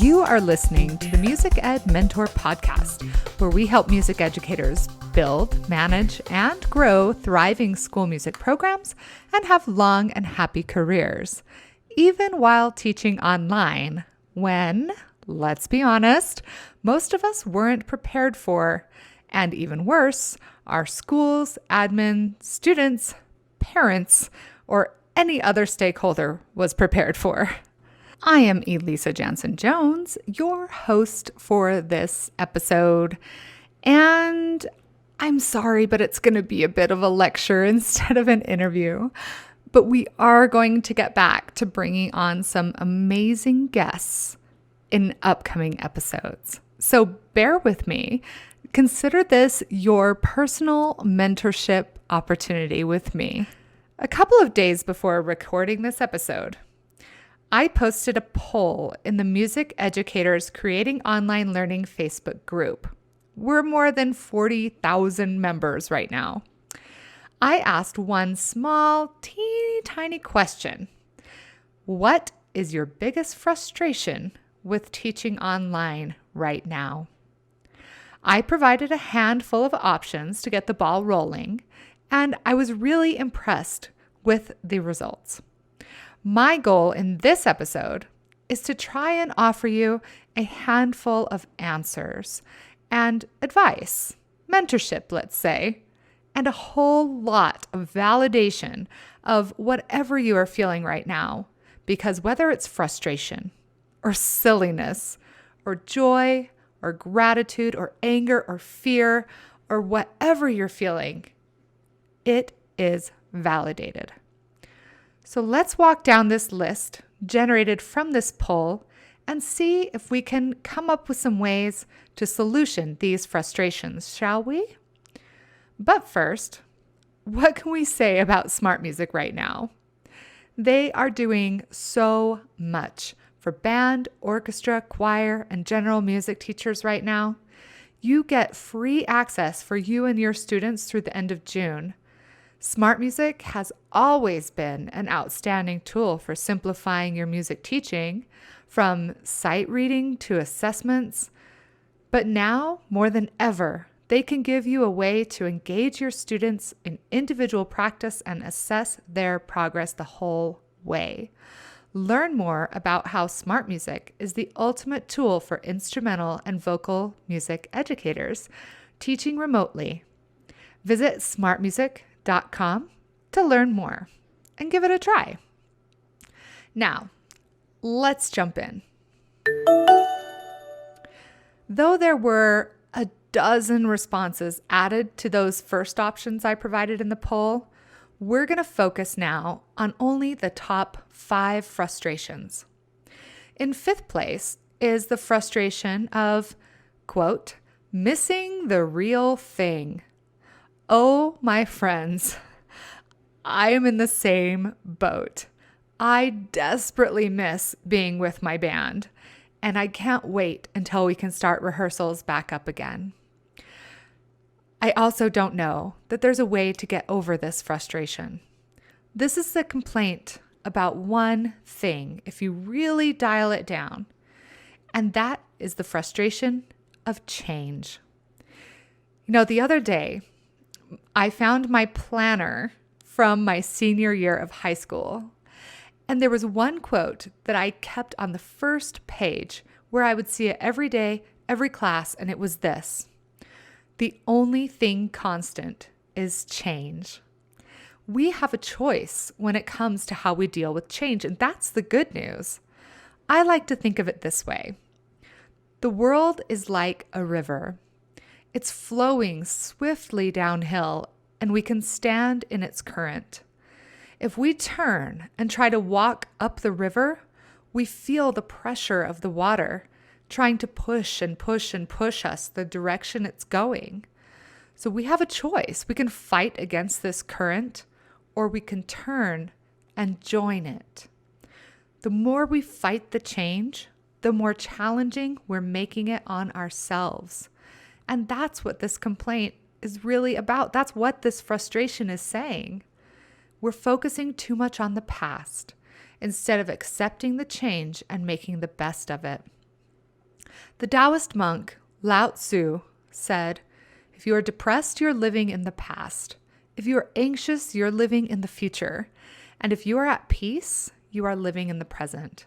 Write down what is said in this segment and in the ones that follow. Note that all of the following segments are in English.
You are listening to the Music Ed Mentor Podcast, where we help music educators build, manage, and grow thriving school music programs and have long and happy careers, even while teaching online when, let's be honest, most of us weren't prepared for, and even worse, our schools, admin, students, parents, or any other stakeholder was prepared for. I am Elisa Jansen-Jones, your host for this episode, and I'm sorry, but it's going to be a bit of a lecture instead of an interview. But we are going to get back to bringing on some amazing guests in upcoming episodes. So bear with me. Consider this your personal mentorship opportunity with me. A couple of days before recording this episode, I posted a poll in the Music Educators Creating Online Learning Facebook group. We're more than 40,000 members right now. I asked one small, teeny tiny question. What is your biggest frustration with teaching online right now? I provided a handful of options to get the ball rolling, and I was really impressed with the results. My goal in this episode is to try and offer you a handful of answers and advice, mentorship, let's say, and a whole lot of validation of whatever you are feeling right now, because whether it's frustration or silliness or joy or gratitude or anger or fear or whatever you're feeling, it is validated. So let's walk down this list generated from this poll and see if we can come up with some ways to solution these frustrations, shall we? But first, what can we say about smart music right now? They are doing so much for band, orchestra, choir, and general music teachers right now. You get free access for you and your students through the end of June. Smart music has always been an outstanding tool for simplifying your music teaching, from sight reading to assessments. But now, more than ever, they can give you a way to engage your students in individual practice and assess their progress the whole way. Learn more about how smart music is the ultimate tool for instrumental and vocal music educators teaching remotely. Visit smartmusic.com to learn more and give it a try. Now, let's jump in. Though there were a dozen responses added to those first options I provided in the poll, we're going to focus now on only the top 5 frustrations. In 5th place is the frustration of, quote, missing the real thing. Oh, my friends, I am in the same boat. I desperately miss being with my band, and I can't wait until we can start rehearsals back up again. I also don't know that there's a way to get over this frustration. This is the complaint about one thing, if you really dial it down, and that is the frustration of change. You know, the other day, I found my planner from my senior year of high school, and there was one quote that I kept on the first page where I would see it every day, every class, and it was this: the only thing constant is change. We have a choice when it comes to how we deal with change, and that's the good news. I like to think of it this way. The world is like a river. It's flowing swiftly downhill, and we can stand in its current. If we turn and try to walk up the river, we feel the pressure of the water trying to push and push and push us the direction it's going. So we have a choice. We can fight against this current, or we can turn and join it. The more we fight the change, the more challenging we're making it on ourselves. And that's what this complaint is really about. That's what this frustration is saying. We're focusing too much on the past instead of accepting the change and making the best of it. The Taoist monk Lao Tzu said, "If you are depressed, you're living in the past. If you are anxious, you're living in the future. And if you are at peace, you are living in the present."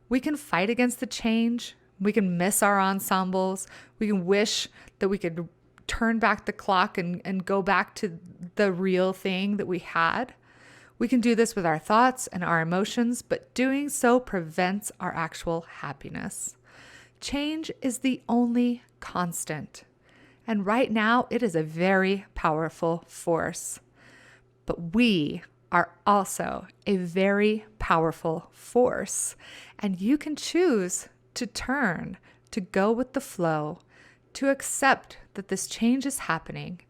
We can fight against the change. We can miss our ensembles. We can wish that we could turn back the clock and go back to the real thing that we had. We can do this with our thoughts and our emotions, but doing so prevents our actual happiness. Change is the only constant. And right now, it is a very powerful force. But we are also a very powerful force. And you can choose to turn, to go with the flow, to accept that this change is happening,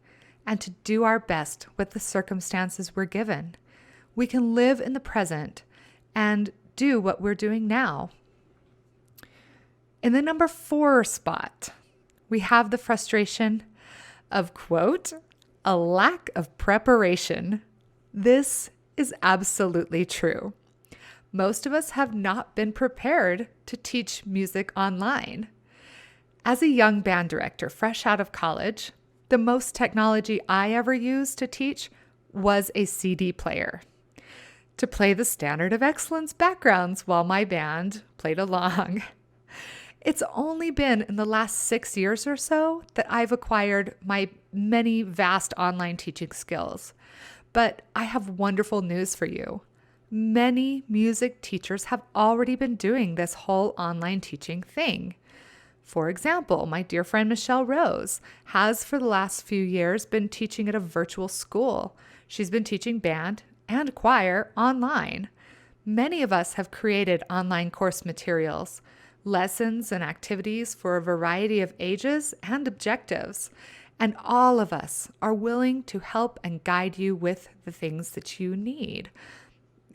and to do our best with the circumstances we're given. We can live in the present and do what we're doing now. In the number 4 spot, we have the frustration of, quote, a lack of preparation. This is absolutely true. Most of us have not been prepared to teach music online. As a young band director, fresh out of college, the most technology I ever used to teach was a CD player to play the standard of excellence backgrounds while my band played along. It's only been in the last 6 years or so that I've acquired my many vast online teaching skills. But I have wonderful news for you. Many music teachers have already been doing this whole online teaching thing. For example, my dear friend Michelle Rose has for the last few years been teaching at a virtual school. She's been teaching band and choir online. Many of us have created online course materials, lessons and activities for a variety of ages and objectives. And all of us are willing to help and guide you with the things that you need.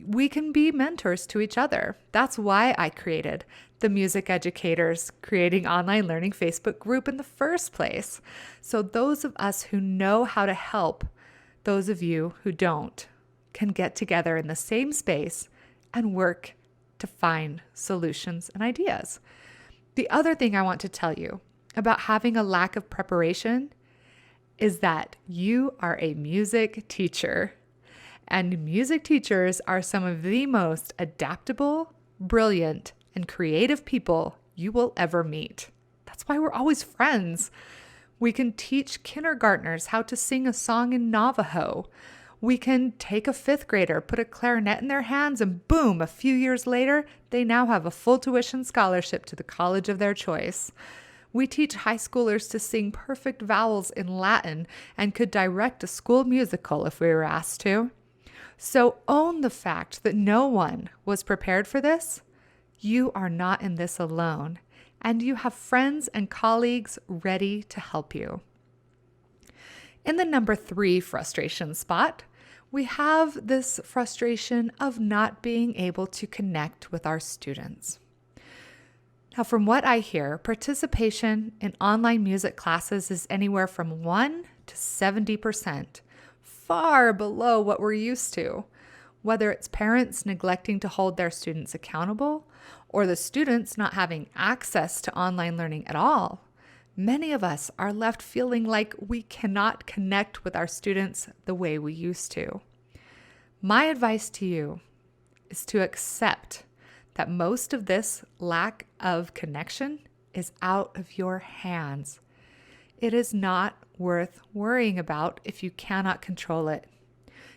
We can be mentors to each other. That's why I created the Music Educators Creating Online Learning Facebook group in the first place. So those of us who know how to help those of you who don't can get together in the same space and work to find solutions and ideas. The other thing I want to tell you about having a lack of preparation is that you are a music teacher. And music teachers are some of the most adaptable, brilliant, and creative people you will ever meet. That's why we're always friends. We can teach kindergartners how to sing a song in Navajo. We can take a 5th grader, put a clarinet in their hands, and boom, a few years later, they now have a full tuition scholarship to the college of their choice. We teach high schoolers to sing perfect vowels in Latin and could direct a school musical if we were asked to. So own the fact that no one was prepared for this. You are not in this alone, and you have friends and colleagues ready to help you. In the number 3 frustration spot, we have this frustration of not being able to connect with our students. Now, from what I hear, participation in online music classes is anywhere from 1 to 70%, far below what we're used to. Whether it's parents neglecting to hold their students accountable or the students not having access to online learning at all, many of us are left feeling like we cannot connect with our students the way we used to. My advice to you is to accept that most of this lack of connection is out of your hands. It is not worth worrying about if you cannot control it.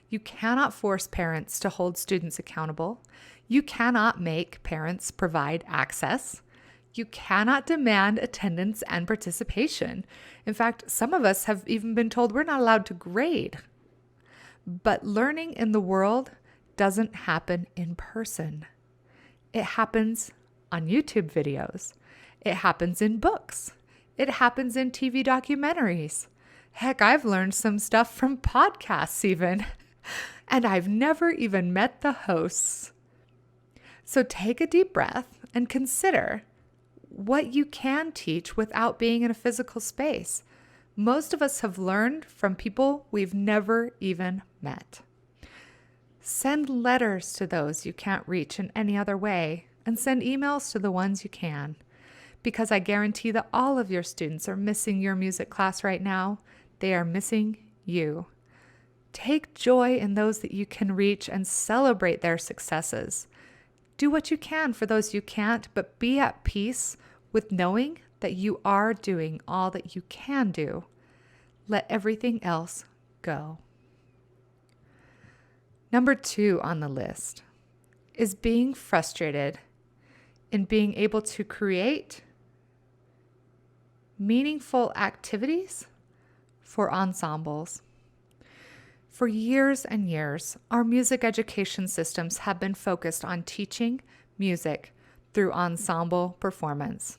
You cannot force parents to hold students accountable. You cannot make parents provide access. You cannot demand attendance and participation. In fact, some of us have even been told we're not allowed to grade. But learning in the world doesn't happen in person. It happens on YouTube videos. It happens in books. It happens in TV documentaries. Heck, I've learned some stuff from podcasts even. And I've never even met the hosts. So take a deep breath and consider what you can teach without being in a physical space. Most of us have learned from people we've never even met. Send letters to those you can't reach in any other way, and send emails to the ones you can. because I guarantee that all of your students are missing your music class right now. They are missing you. Take joy in those that you can reach and celebrate their successes. Do what you can for those you can't, but be at peace with knowing that you are doing all that you can do. Let everything else go. Number 2 on the list is being frustrated in being able to create meaningful activities for ensembles. For years and years, our music education systems have been focused on teaching music through ensemble performance.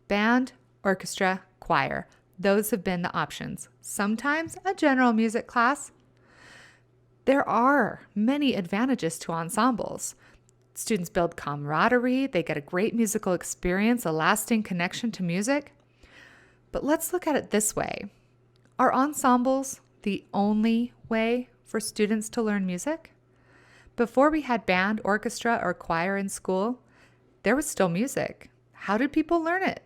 Band, orchestra, choir. Those have been the options. Sometimes a general music class. There are many advantages to ensembles. Students build camaraderie, they get a great musical experience, a lasting connection to music. But let's look at it this way. Are ensembles the only way for students to learn music? Before we had band, orchestra, or choir in school, there was still music. How did people learn it?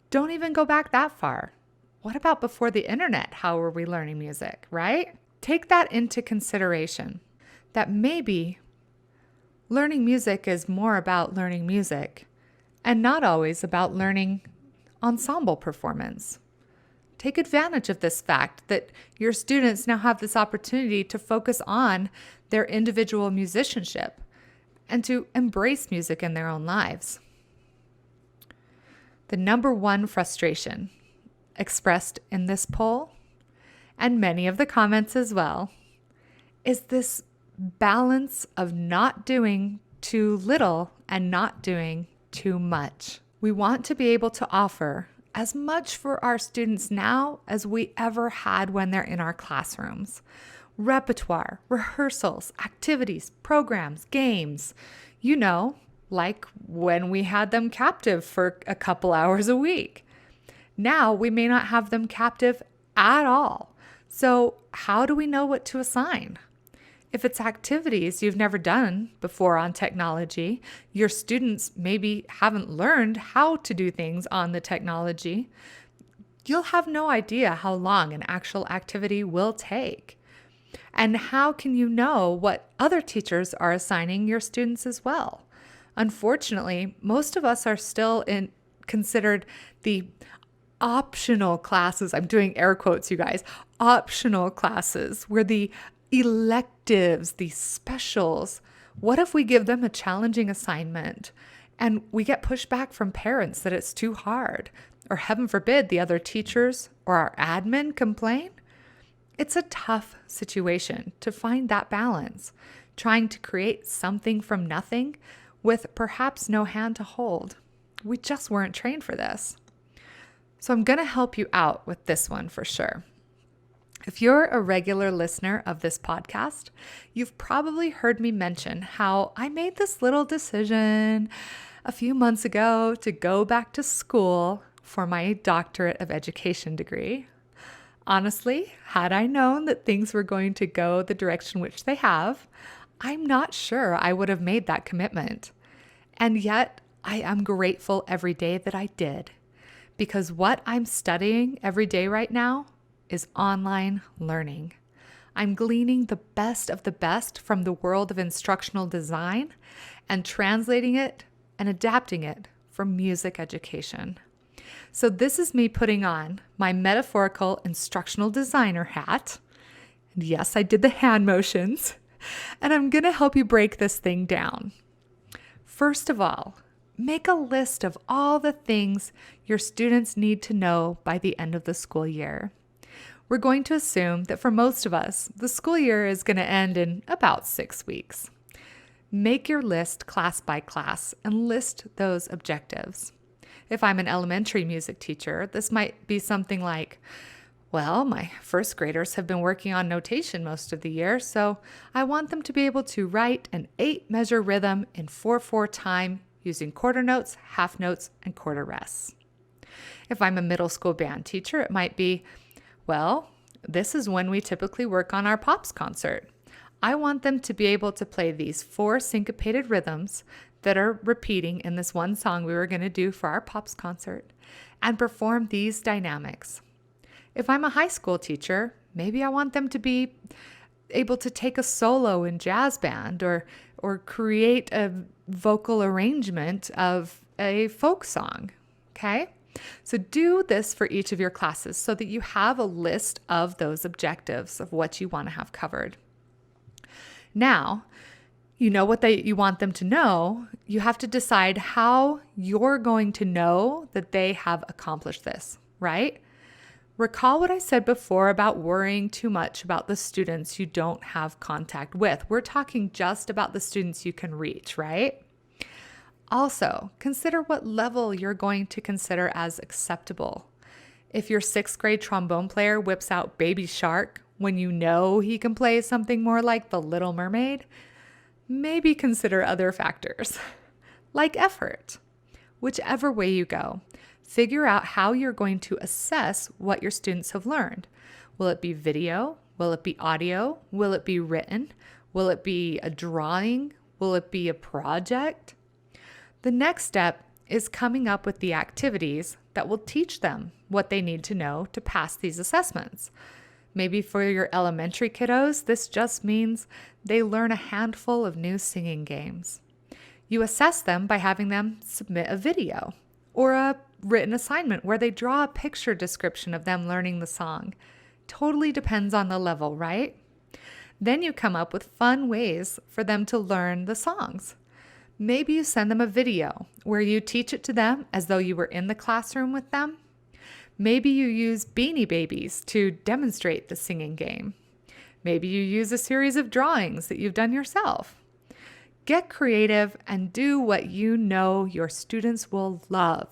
Don't even go back that far. What about before the internet? How were we learning music, right? Take that into consideration, that maybe learning music is more about learning music and not always about learning ensemble performance. Take advantage of this fact that your students now have this opportunity to focus on their individual musicianship and to embrace music in their own lives. The number 1 frustration expressed in this poll, and many of the comments as well, is this balance of not doing too little and not doing too much. We want to be able to offer as much for our students now as we ever had when they're in our classrooms. Repertoire, rehearsals, activities, programs, games, like when we had them captive for a couple hours a week. Now we may not have them captive at all. So how do we know what to assign? If it's activities you've never done before on technology, your students maybe haven't learned how to do things on the technology, you'll have no idea how long an actual activity will take. And how can you know what other teachers are assigning your students as well? Unfortunately, most of us are still considered the optional classes. I'm doing air quotes, you guys. Optional classes. We're the electives, the specials. What if we give them a challenging assignment and we get pushback from parents that it's too hard? Or heaven forbid, the other teachers or our admin complain? It's a tough situation to find that balance, trying to create something from nothing with perhaps no hand to hold. We just weren't trained for this. So I'm going to help you out with this one for sure. If you're a regular listener of this podcast, you've probably heard me mention how I made this little decision a few months ago to go back to school for my doctorate of education degree. Honestly, had I known that things were going to go the direction which they have, I'm not sure I would have made that commitment. And yet, I am grateful every day that I did, because what I'm studying every day right now is online learning. I'm gleaning the best of the best from the world of instructional design and translating it and adapting it for music education. So this is me putting on my metaphorical instructional designer hat. And yes, I did the hand motions. And I'm going to help you break this thing down. First of all, make a list of all the things your students need to know by the end of the school year. We're going to assume that for most of us, the school year is going to end in about 6 weeks. Make your list class by class and list those objectives. If I'm an elementary music teacher, this might be something like, well, my first graders have been working on notation most of the year, so I want them to be able to write an 8-measure rhythm in 4/4 time using quarter notes, half notes, and quarter rests. If I'm a middle school band teacher, it might be, well, this is when we typically work on our pops concert. I want them to be able to play these 4 syncopated rhythms that are repeating in this one song we were going to do for our Pops concert and perform these dynamics. If I'm a high school teacher, maybe I want them to be able to take a solo in jazz band or create a vocal arrangement of a folk song. Okay? So do this for each of your classes so that you have a list of those objectives of what you want to have covered. Now, you know what you want them to know. You have to decide how you're going to know that they have accomplished this, right? Recall what I said before about worrying too much about the students you don't have contact with. We're talking just about the students you can reach, right? Also, consider what level you're going to consider as acceptable. If your 6th grade trombone player whips out Baby Shark when you know he can play something more like The Little Mermaid, maybe consider other factors, like effort. Whichever way you go, figure out how you're going to assess what your students have learned. Will it be video? Will it be audio? Will it be written? Will it be a drawing? Will it be a project? The next step is coming up with the activities that will teach them what they need to know to pass these assessments. Maybe for your elementary kiddos, this just means they learn a handful of new singing games. You assess them by having them submit a video or a written assignment where they draw a picture description of them learning the song. Totally depends on the level, right? Then you come up with fun ways for them to learn the songs. Maybe you send them a video where you teach it to them as though you were in the classroom with them. Maybe you use Beanie Babies to demonstrate the singing game. Maybe you use a series of drawings that you've done yourself. Get creative and do what you know your students will love,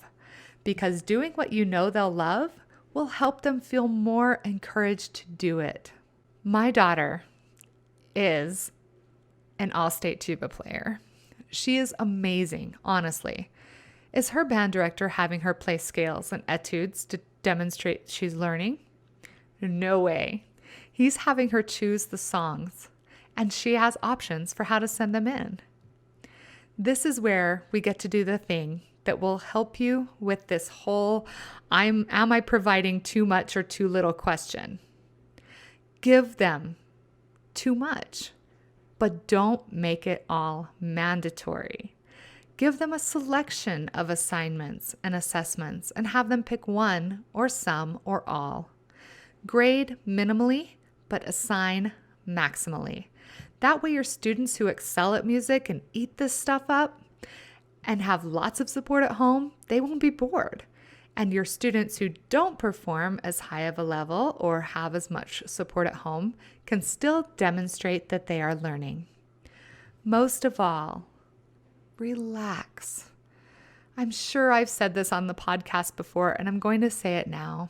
because doing what you know they'll love will help them feel more encouraged to do it. My daughter is an all-state tuba player. She is amazing, honestly. Is her band director having her play scales and etudes to demonstrate she's learning? No way. He's having her choose the songs, and she has options for how to send them in. This is where we get to do the thing that will help you with this whole am I providing too much or too little question. Give them too much, but don't make it all mandatory. Give them a selection of assignments and assessments and have them pick one or some or all. Grade minimally, but assign maximally. That way your students who excel at music and eat this stuff up and have lots of support at home, they won't be bored. And your students who don't perform as high of a level or have as much support at home can still demonstrate that they are learning. Most of all, relax. I'm sure I've said this on the podcast before, and I'm going to say it now.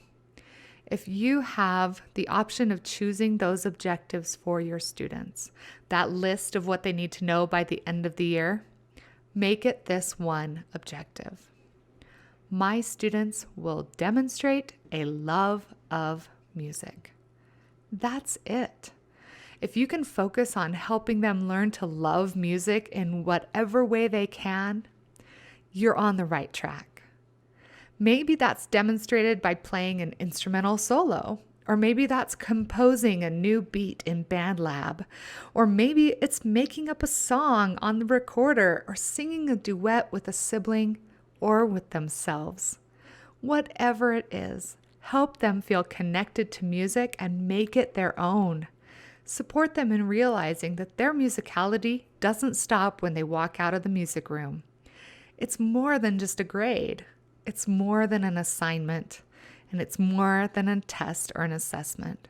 If you have the option of choosing those objectives for your students, that list of what they need to know by the end of the year, make it this one objective. My students will demonstrate a love of music. That's it. If you can focus on helping them learn to love music in whatever way they can, you're on the right track. Maybe that's demonstrated by playing an instrumental solo, or maybe that's composing a new beat in Band Lab, or maybe it's making up a song on the recorder or singing a duet with a sibling or with themselves. Whatever it is, help them feel connected to music and make it their own. Support them in realizing that their musicality doesn't stop when they walk out of the music room. It's more than just a grade. It's more than an assignment, and it's more than a test or an assessment.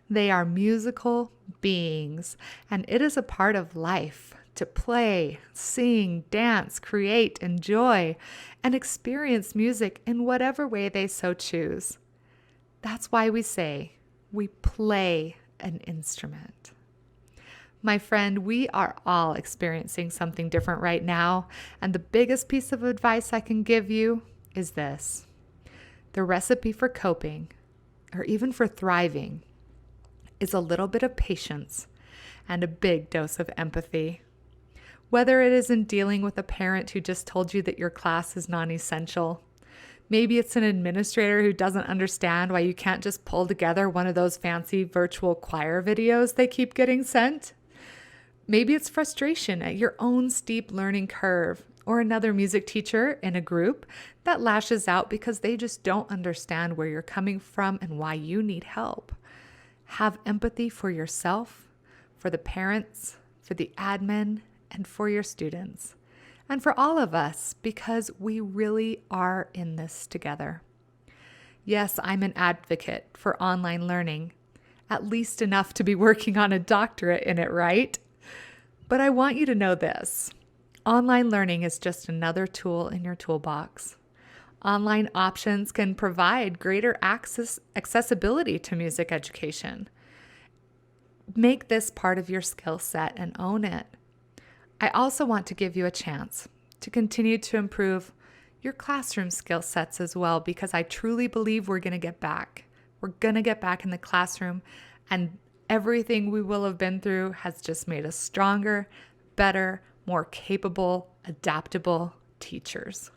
They are musical beings, and it is a part of life to play, sing, dance, create, enjoy, and experience music in whatever way they so choose. That's why we say we play an instrument. My friend, we are all experiencing something different right now, and the biggest piece of advice I can give you is this. The recipe for coping, or even for thriving, is a little bit of patience and a big dose of empathy. Whether it is in dealing with a parent who just told you that your class is non-essential, maybe it's an administrator who doesn't understand why you can't just pull together one of those fancy virtual choir videos they keep getting sent. Maybe it's frustration at your own steep learning curve, or another music teacher in a group that lashes out because they just don't understand where you're coming from and why you need help. Have empathy for yourself, for the parents, for the admin, and for your students, and for all of us, because we really are in this together. Yes, I'm an advocate for online learning, at least enough to be working on a doctorate in it, right? But I want you to know this. Online learning is just another tool in your toolbox. Online options can provide greater accessibility to music education. Make this part of your skill set and own it. I also want to give you a chance to continue to improve your classroom skill sets as well, because I truly believe we're going to get back. We're going to get back in the classroom, and everything we will have been through has just made us stronger, better, more capable, adaptable teachers.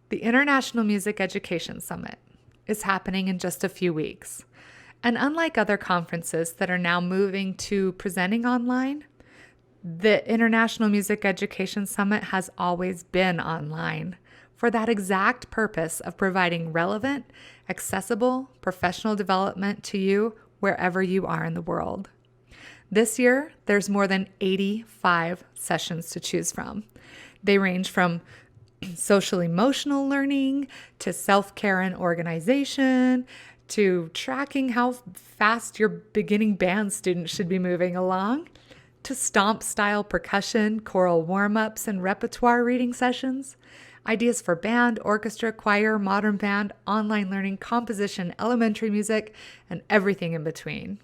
The International Music Education Summit is happening in just a few weeks. And unlike other conferences that are now moving to presenting online, the International Music Education Summit has always been online for that exact purpose of providing relevant, accessible, professional development to you wherever you are in the world. This year, there's more than 85 sessions to choose from. They range from social emotional learning to self-care and organization to tracking how fast your beginning band student should be moving along, to stomp-style percussion, choral warm-ups, and repertoire reading sessions, ideas for band, orchestra, choir, modern band, online learning, composition, elementary music, and everything in between.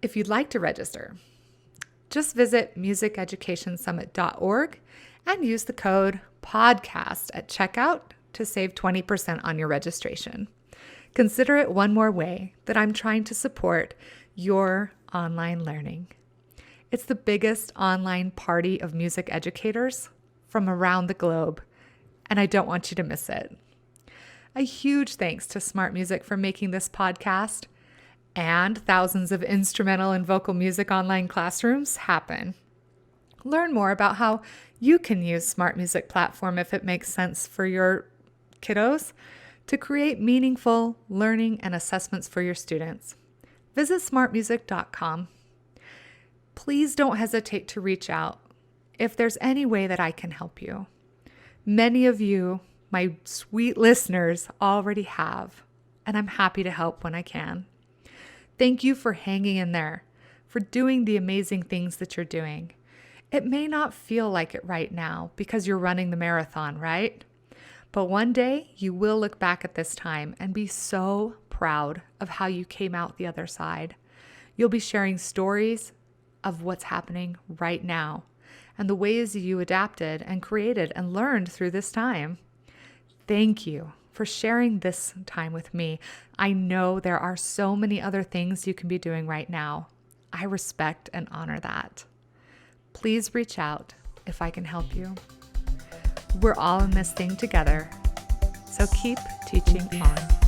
If you'd like to register, just visit musiceducationsummit.org and use the code PODCAST at checkout to save 20% on your registration. Consider it one more way that I'm trying to support your online learning. It's the biggest online party of music educators from around the globe, and I don't want you to miss it. A huge thanks to Smart Music for making this podcast and thousands of instrumental and vocal music online classrooms happen. Learn more about how you can use Smart Music platform if it makes sense for your kiddos to create meaningful learning and assessments for your students. Visit smartmusic.com. Please don't hesitate to reach out if there's any way that I can help you. Many of you, my sweet listeners, already have, and I'm happy to help when I can. Thank you for hanging in there, for doing the amazing things that you're doing. It may not feel like it right now because you're running the marathon, right? But one day you will look back at this time and be so proud of how you came out the other side. You'll be sharing stories of what's happening right now and the ways you adapted and created and learned through this time. Thank you for sharing this time with me. I know there are so many other things you can be doing right now. I respect and honor that. Please reach out if I can help you. We're all in this thing together, so keep teaching on.